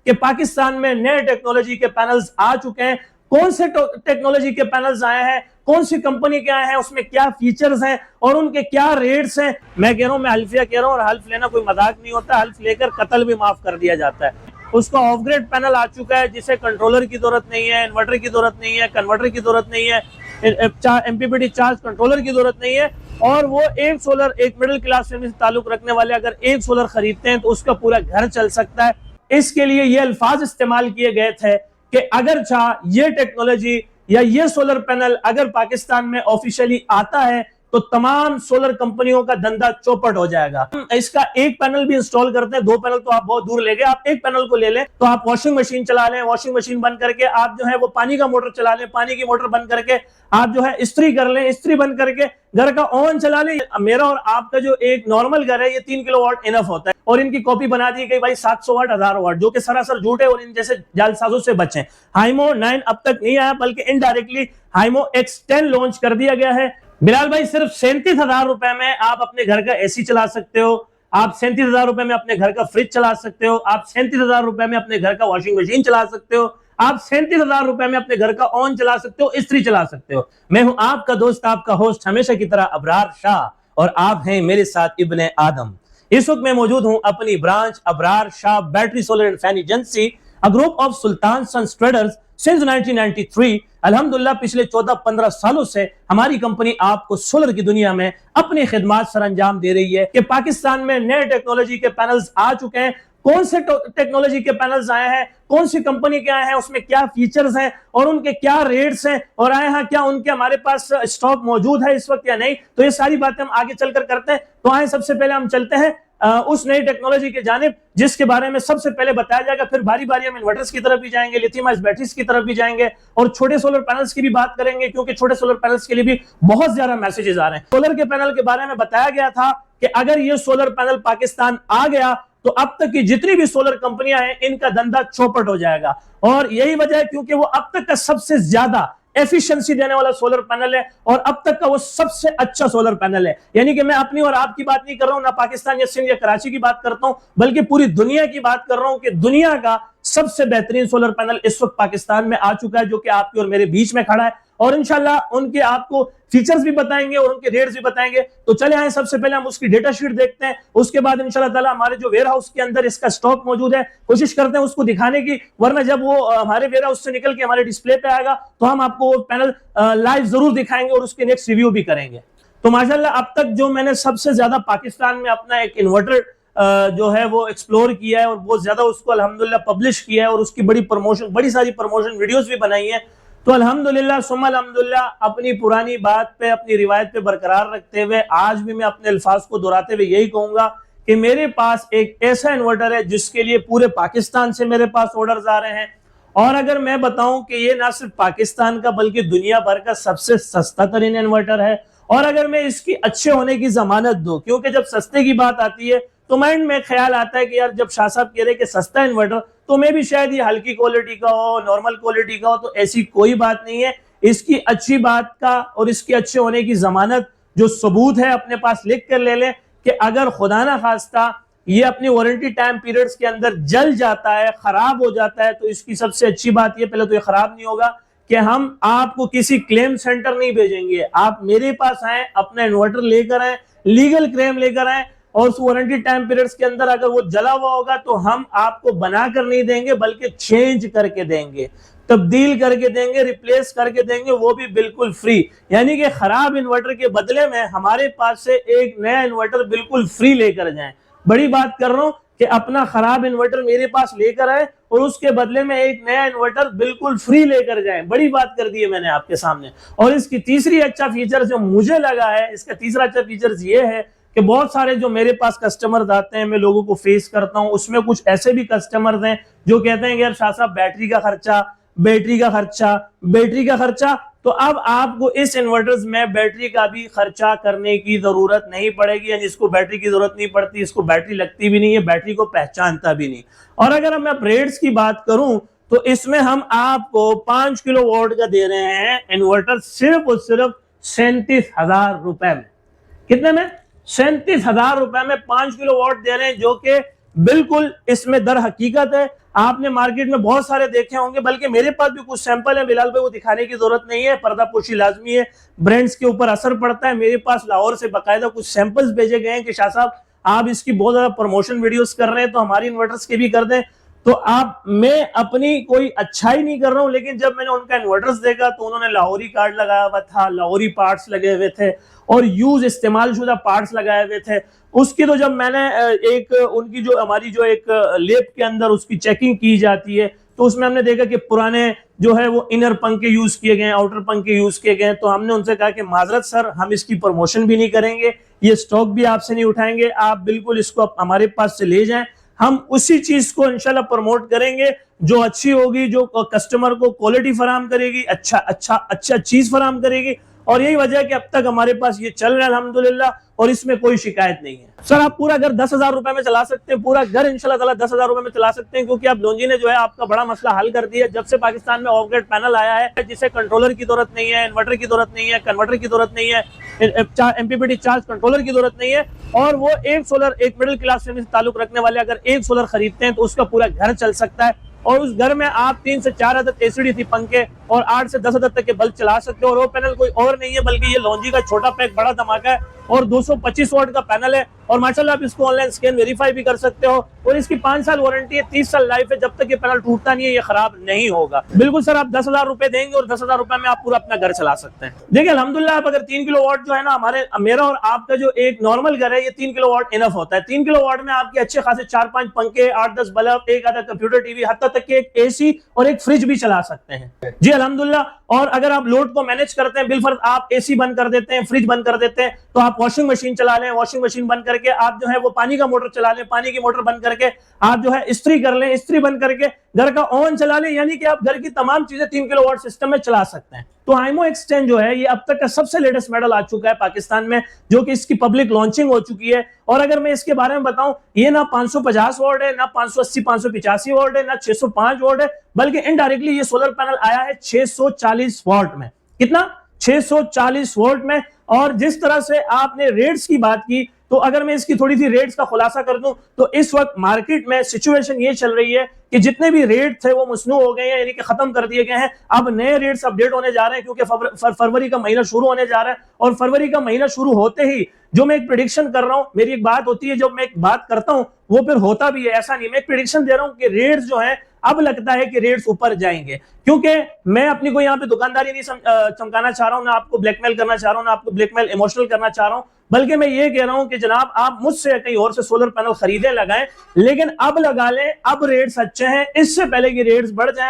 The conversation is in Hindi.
कि पाकिस्तान में नए टेक्नोलॉजी के पैनल्स आ चुके हैं। कौन से टेक्नोलॉजी के पैनल्स आए हैं, कौन सी कंपनी के आए हैं, उसमें क्या फीचर्स हैं और उनके क्या रेट्स हैं। मैं कह रहा हूं, मैं हल्फिया कह रहा हूं, और हल्फ लेना कोई मजाक नहीं होता, हल्फ लेकर कत्ल भी माफ कर दिया जाता है। उसका ऑफ ग्रेड पैनल आ चुका है जिसे कंट्रोलर की जरूरत नहीं है, इन्वर्टर की जरूरत नहीं है, कन्वर्टर की जरूरत नहीं है, एमपीपीटी चार्ज कंट्रोलर की जरूरत नहीं है। और वो एक सोलर, एक मिडिल क्लास फैमिली से ताल्लुक रखने वाले अगर एक सोलर खरीदते हैं तो उसका पूरा घर चल सकता है। इसके लिए ये अल्फाज इस्तेमाल किए गए थे कि अगर ये टेक्नोलॉजी या ये सोलर पैनल अगर पाकिस्तान में ऑफिशियली आता है तो तमाम सोलर कंपनियों का धंधा चौपट हो जाएगा। इसका एक पैनल भी इंस्टॉल करते हैं, दो पैनल तो आप बहुत दूर ले गए, आप एक पैनल को ले लें तो आप वॉशिंग मशीन चला लें, वॉशिंग मशीन बंद करके आप जो है वो पानी का मोटर चला लें, पानी की मोटर बंद करके आप जो है इस्त्री कर लें, इस्त्री बंद करके घर का ओवन चला लें। मेरा और आपका जो एक नॉर्मल घर है ये 3 किलोवाट इनफ होता है, और इनकी कॉपी बना दी गई भाई 700 वाट 1000 वाट, जो कि सरासर झूठ है और इन जैसे जालसाजों से बचें। हाइमो 9 अब तक नहीं आया, बल्कि इनडायरेक्टली हाइमो X10 लॉन्च कर दिया गया है। बिलाल भाई, सिर्फ 37,000 रुपए में आप अपने घर का एसी चला सकते हो, आप 37,000 रुपए में अपने घर का फ्रिज चला सकते हो, आप 37,000 रुपए में अपने घर का वॉशिंग मशीन चला सकते हो, आप 37,000 रुपए में अपने घर का ओवन चला सकते हो, इस्त्री चला सकते हो। मैं हूं आपका दोस्त, आपका होस्ट हमेशा की तरह अबरार शाह, और आप हैं मेरे साथ इब्ने आदम। इस वक्त मैं मौजूद हूं अपनी branch Abrar Shah battery solar and fan agency, a group of Sultan sons traders since 1993। अल्हम्दुलिल्लाह पिछले 14-15 सालों से हमारी कंपनी आपको सोलर की दुनिया में अपनी खिदमत सर अंजाम दे रही है कि पाकिस्तान में नए टेक्नोलॉजी के पैनल्स आ चुके हैं। कौन से टेक्नोलॉजी के पैनल्स आए हैं, कौन सी कंपनी के आए हैं, उसमें क्या फीचर्स हैं और उनके क्या रेट्स हैं, और आए हैं क्या उनके हमारे पास स्टॉक मौजूद है इस वक्त या नहीं, तो ये सारी बातें हम आगे चलकर करते हैं। तो आए सबसे पहले हम चलते हैं उस नई टेक्नोलॉजी के जानिब जिसके बारे में सबसे पहले बताया जाएगा, फिर बारी बारी हम इन्वर्टर्स की तरफ भी जाएंगे, लिथियम आयन बैटरीज की तरफ भी जाएंगे, और छोटे सोलर पैनल्स की भी बात करेंगे, क्योंकि छोटे सोलर पैनल्स के लिए भी बहुत ज्यादा मैसेजेस आ रहे हैं। सोलर के पैनल के बारे में बताया गया था कि अगर ये सोलर पैनल पाकिस्तान आ गया तो अब तक की जितनी भी सोलर कंपनियां हैं इनका धंधा चौपट हो जाएगा, और यही वजह है क्योंकि वो अब तक का सबसे ज्यादा एफिशिएंसी देने वाला सोलर पैनल है और अब तक का वो सबसे अच्छा सोलर पैनल है। यानी कि मैं अपनी और आपकी बात नहीं कर रहा हूं, ना पाकिस्तान या सिंध या कराची की बात करता हूं, बल्कि पूरी दुनिया की बात कर रहा हूं कि दुनिया का सबसे बेहतरीन सोलर पैनल इस वक्त पाकिस्तान में आ चुका है, जो कि आपके और मेरे बीच में खड़ा है, और इंशाल्लाह उनके आपको फीचर्स भी बताएंगे और उनके रेट्स भी बताएंगे। तो चले आए सबसे पहले हम उसकी डेटा शीट देखते हैं, उसके बाद इंशाल्लाह ताला हमारे जो वेयर हाउस के अंदर इसका स्टॉक मौजूद है कोशिश करते हैं उसको दिखाने की, वरना जब वो हमारे वेयर हाउस से निकल के हमारे डिस्प्ले पे आएगा तो हम आपको वो पैनल लाइव जरूर दिखाएंगे और उसके नेक्स्ट रिव्यू भी करेंगे। तो माशाल्लाह अब तक जो मैंने सबसे ज्यादा पाकिस्तान में अपना एक इन्वर्टर जो है वो एक्सप्लोर किया है और बहुत ज्यादा उसको अल्हम्दुलिल्लाह पब्लिश किया है, और उसकी बड़ी सारी प्रमोशन वीडियोस भी बनाई है। तो अल्हम्दुलिल्लाह सुम्मा अल्हम्दुलिल्लाह अपनी पुरानी बात पे, अपनी रिवायत पे बरकरार रखते हुए आज भी मैं अपने अल्फाज को दोहराते हुए यही कहूंगा कि मेरे पास एक ऐसा इन्वर्टर है जिसके लिए पूरे पाकिस्तान से मेरे पास ऑर्डर्स आ रहे हैं, और अगर मैं बताऊं कि ये ना सिर्फ पाकिस्तान का बल्कि दुनिया भर का सबसे सस्ता तरीन इन्वर्टर है। और अगर मैं इसकी अच्छे होने की जमानत दूं, क्योंकि जब सस्ते की बात आती है तो माइंड में ख्याल आता है कि यार जब शाह साहब कह रहे कि सस्ता इन्वर्टर, तो मैं भी शायद ये हल्की क्वालिटी का हो, नॉर्मल क्वालिटी का हो, तो ऐसी कोई बात नहीं है। इसकी अच्छी बात का और इसके अच्छे होने की जमानत जो सबूत है अपने पास लिख कर ले लें कि अगर खुदा ना खास्ता ये अपनी वारंटी टाइम पीरियड्स के अंदर जल जाता है, खराब हो जाता है, तो इसकी सबसे अच्छी बात ये, पहले तो ये खराब नहीं होगा कि हम आपको किसी क्लेम सेंटर नहीं भेजेंगे, आप मेरे पास आए, अपना इन्वर्टर लेकर आए, लीगल क्लेम लेकर आए, और उस वारंटी टाइम पीरियड्स के अंदर अगर वो जला हुआ होगा तो हम आपको बनाकर नहीं देंगे बल्कि चेंज करके देंगे, तब्दील करके देंगे, रिप्लेस करके देंगे, वो भी बिल्कुल फ्री। यानी कि खराब इन्वर्टर के बदले में हमारे पास से एक नया इन्वर्टर बिल्कुल फ्री लेकर जाएं। बड़ी बात कर रहा हूं कि अपना खराब इन्वर्टर मेरे पास लेकर आए और उसके बदले में एक नया इन्वर्टर बिल्कुल फ्री लेकर जाएं। बड़ी बात कर दी है मैंने आपके सामने। और इसकी तीसरी अच्छा फीचर जो मुझे लगा है, इसका तीसरा अच्छा फीचर ये है कि बहुत सारे जो मेरे पास कस्टमर्स आते हैं, मैं लोगों को फेस करता हूं, उसमें कुछ ऐसे भी कस्टमर्स हैं जो कहते हैं कि यार शाह साहब बैटरी का खर्चा, तो अब आपको इस इन्वर्टर्स में बैटरी का भी खर्चा करने की जरूरत नहीं पड़ेगी, यानी इसको बैटरी की जरूरत नहीं पड़ती, इसको बैटरी लगती भी नहीं है, बैटरी को पहचानता भी नहीं। और अगर मैं रेट्स की बात करूं तो इसमें हम आपको 5 किलो वॉट का दे रहे हैं इन्वर्टर सिर्फ और सिर्फ 37,000 रुपए में। कितने में? 37,000 रुपए में 5 किलो वॉट दे रहे हैं, जो कि बिल्कुल इसमें दर हकीकत है। आपने मार्केट में बहुत सारे देखे होंगे, बल्कि मेरे पास भी कुछ सैंपल है बिलाल भाई, वो दिखाने की जरूरत नहीं है, पर्दापोशी लाजमी है, ब्रांड्स के ऊपर असर पड़ता है। मेरे पास लाहौर से बाकायदा कुछ सैंपल्स भेजे गए हैं कि शाह साहब आप इसकी बहुत ज्यादा प्रमोशन वीडियोस कर रहे हैं तो हमारी इन्वर्टर्स के भी कर दें। तो आप, मैं अपनी कोई अच्छाई नहीं कर रहा हूं, लेकिन जब मैंने उनका इन्वर्टर्स देखा तो उन्होंने लाहौरी कार्ड लगाया हुआ था, लाहौरी पार्ट्स लगे हुए थे और यूज इस्तेमाल शुदा पार्ट्स लगाए हुए थे। उसकी तो जब मैंने एक उनकी जो हमारी जो एक लैब के अंदर उसकी चेकिंग की जाती है तो उसमें हमने देखा कि पुराने जो है वो इनर पंखे यूज किए गए, आउटर पंखे यूज किए गए। तो हमने उनसे कहा कि माजरत सर, हम इसकी प्रमोशन भी नहीं करेंगे, ये स्टॉक भी आपसे नहीं उठाएंगे, आप बिल्कुल इसको हमारे पास से ले जाएं, हम उसी चीज को इंशाल्लाह प्रमोट करेंगे जो अच्छी होगी, जो कस्टमर को क्वालिटी फराम करेगी, अच्छा चीज फराम करेगी। और यही वजह है कि अब तक हमारे पास ये चल रहा है अल्हम्दुलिल्लाह, और इसमें कोई शिकायत नहीं है। सर आप पूरा घर 10,000 रुपए में चला सकते हैं, पूरा घर इंशाल्लाह ताला 10,000 रुपए में चला सकते हैं, क्योंकि अब लोंजी ने जो है आपका बड़ा मसला हल कर दिया। जब से पाकिस्तान में ऑफ ग्रिड पैनल आया है, जिसे कंट्रोलर की जरूरत नहीं है, इन्वर्टर की जरूरत नहीं है, कन्वर्टर की जरूरत नहीं है, एमपीपीटी चार्ज कंट्रोलर की जरूरत नहीं है, और वो एक सोलर, एक मिडिल क्लास फैमिली से ताल्लुक रखने वाले अगर एक सोलर खरीदते हैं तो उसका पूरा घर चल सकता है। और उस घर में आप 3 से 4 अदद एसीडीसी पंखे और 8 से 10 अदद तक के बल्ब चला सकते हो। और वो पैनल कोई और नहीं है बल्कि ये लॉन्जी का छोटा पैक बड़ा धमाका है, और 225 वाट का पैनल है, और माशाल्लाह आप इसको ऑनलाइन स्कैन वेरीफाई भी कर सकते हो। और इसकी 5 साल वारंटी है, 30 साल लाइफ है, जब तक ये पैनल टूटता नहीं है ये खराब नहीं होगा। बिल्कुल सर, आप 10,000 रुपए देंगे और 10,000 रुपए में आप पूरा अपना घर चला सकते हैं। देखिए अल्हम्दुलिल्लाह, आप अगर 3 किलो वाट जो है ना, मेरा और आपका जो एक नॉर्मल घर है, ये 3 किलो वाट इनफ होता है। 3 किलो वाट में आपके अच्छे खासे 4-5 पंखे, 8-10 बल्ब, एक आधा कंप्यूटर, टीवी, हत्ता तक के एक एसी और एक फ्रिज भी चला सकते हैं जी अल्हम्दुलिल्लाह। और अगर आप लोड को मैनेज करते हैं, बिलफर्ज आप एसी बंद कर देते हैं, फ्रिज बंद कर देते हैं, तो आप वॉशिंग मशीन चला लें, वॉशिंग मशीन बंद करके आप जो है वो पानी का मोटर चला लें, पानी की मोटर बंद करके आप जो है इस्त्री कर लें, इस्त्री बंद करके घर का ओवन चला लें, यानी कि आप घर की तमाम चीजें 3 किलोवाट सिस्टम में चला सकते हैं। तो आईमो एक्सटेंड जो है ये अब तक का सबसे लेटेस्ट मॉडल आ चुका है पाकिस्तान में, जो कि इसकी पब्लिक लॉन्चिंग हो चुकी है। और अगर मैं इसके बारे में बताऊं, ये ना 550 वाट है, ना 580-585 वाट है, ना 605 वाट है, बल्कि इनडायरेक्टली ये सोलर पैनल आया है 640 वाट में। कितना? 640 वाट में। और जिस तरह से आपने रेट्स की बात की, तो अगर मैं इसकी थोड़ी सी रेट्स का खुलासा कर दूं, तो इस वक्त मार्केट में सिचुएशन ये चल रही है कि जितने भी रेट थे वो मसनू हो गए हैं, यानी कि खत्म कर दिए गए हैं। अब नए रेट्स अपडेट होने जा रहे हैं, क्योंकि फरवरी का महीना शुरू होने जा रहा है, और फरवरी का महीना शुरू होते ही जो मैं एक प्रेडिक्शन कर रहा हूं, मेरी एक बात होती है, जब मैं एक बात करता हूं वो फिर होता भी है, ऐसा नहीं। मैं एक प्रेडिक्शन दे रहा हूं कि रेट्स जो है, अब लगता है कि रेट्स ऊपर जाएंगे, क्योंकि मैं अपनी कोई यहाँ पे दुकानदारी नहीं चमकाना चाह रहा हूं, ना आपको ब्लैकमेल करना चाह रहा हूं, ना आपको ब्लैकमेल इमोशनल करना चाह रहा हूं, बल्कि मैं ये कह रहा हूं कि जनाब आप मुझसे कहीं और से सोलर पैनल खरीदें, लगाएं, लेकिन अब लगा लें, अब रेट्स अच्छे हैं, इससे पहले कि रेट्स बढ़ जाएं।